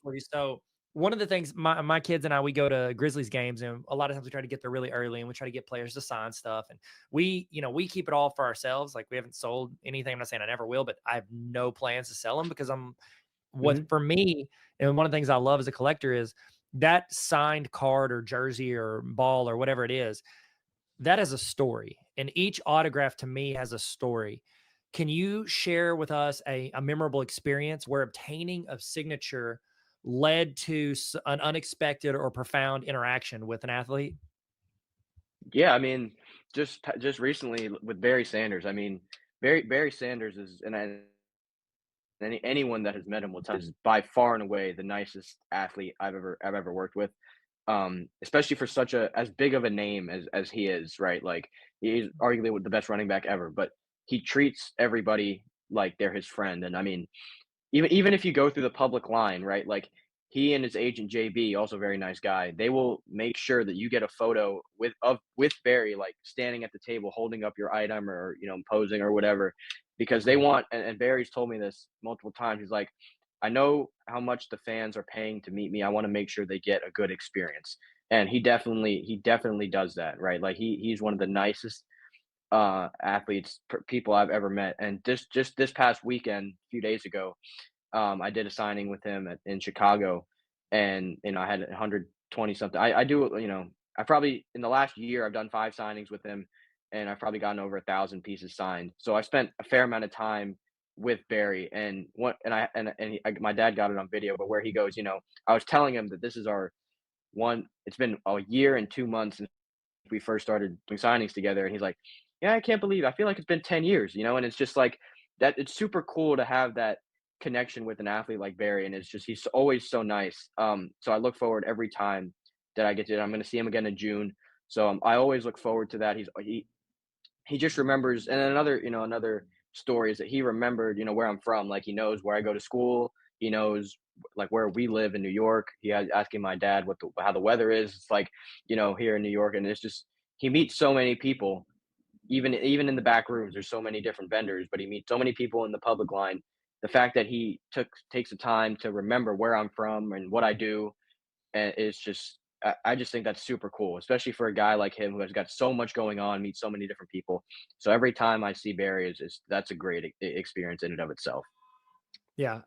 for you. So one of the things my kids and I we go to Grizzlies games, and a lot of times we try to get there really early, and we try to get players to sign stuff. And we keep it all for ourselves. Like we haven't sold anything. I'm not saying I never will, but I have no plans to sell them because I'm what Mhm. for me. And one of the things I love as a collector is that signed card or jersey or ball or whatever it is that has a story, and each autograph to me has a story. Can you share with us a memorable experience where obtaining a signature led to an unexpected or profound interaction with an athlete? Yeah, I mean, just recently with Barry Sanders. I mean, Barry Sanders is, and anyone that has met him will tell you, is by far and away the nicest athlete I've ever worked with. Especially for such a as big of a name as he is, right? Like he's arguably the best running back ever, but he treats everybody like they're his friend. And I mean, even if you go through the public line, right? Like he and his agent JB, also a very nice guy, they will make sure that you get a photo with Barry, like standing at the table holding up your item or posing or whatever, because they want. And Barry's told me this multiple times. He's like, I know how much the fans are paying to meet me. I want to make sure they get a good experience. And he definitely does that, right? Like he's one of the nicest athletes, people I've ever met. And just this past weekend, a few days ago, I did a signing with him in Chicago, and I had 120 something. I do, I probably in the last year I've done 5 signings with him, and I've probably gotten over 1,000 pieces signed. So I spent a fair amount of time with Barry, and what and I and my dad got it on video, but where he goes, I was telling him that this is our one. It's been a year and 2 months since we first started doing signings together, and he's like, "Yeah, I can't believe. I feel like it's been 10 years, And it's just like that. It's super cool to have that connection with an athlete like Barry, and it's just he's always so nice. So I look forward every time that I get to. I'm going to see him again in June, so I always look forward to that. He just remembers, and another story is that he remembered where I'm from. Like he knows where I go to school. He knows like where we live in New York. He had asking my dad how the weather is. It's like here in New York, and it's just he meets so many people. Even in the back rooms, there's so many different vendors, but he meets so many people in the public line. The fact that he takes the time to remember where I'm from and what I do, and is just I just think that's super cool, especially for a guy like him who has got so much going on, meets so many different people. So every time I see Barry, is that's a great experience in and of itself. Yeah.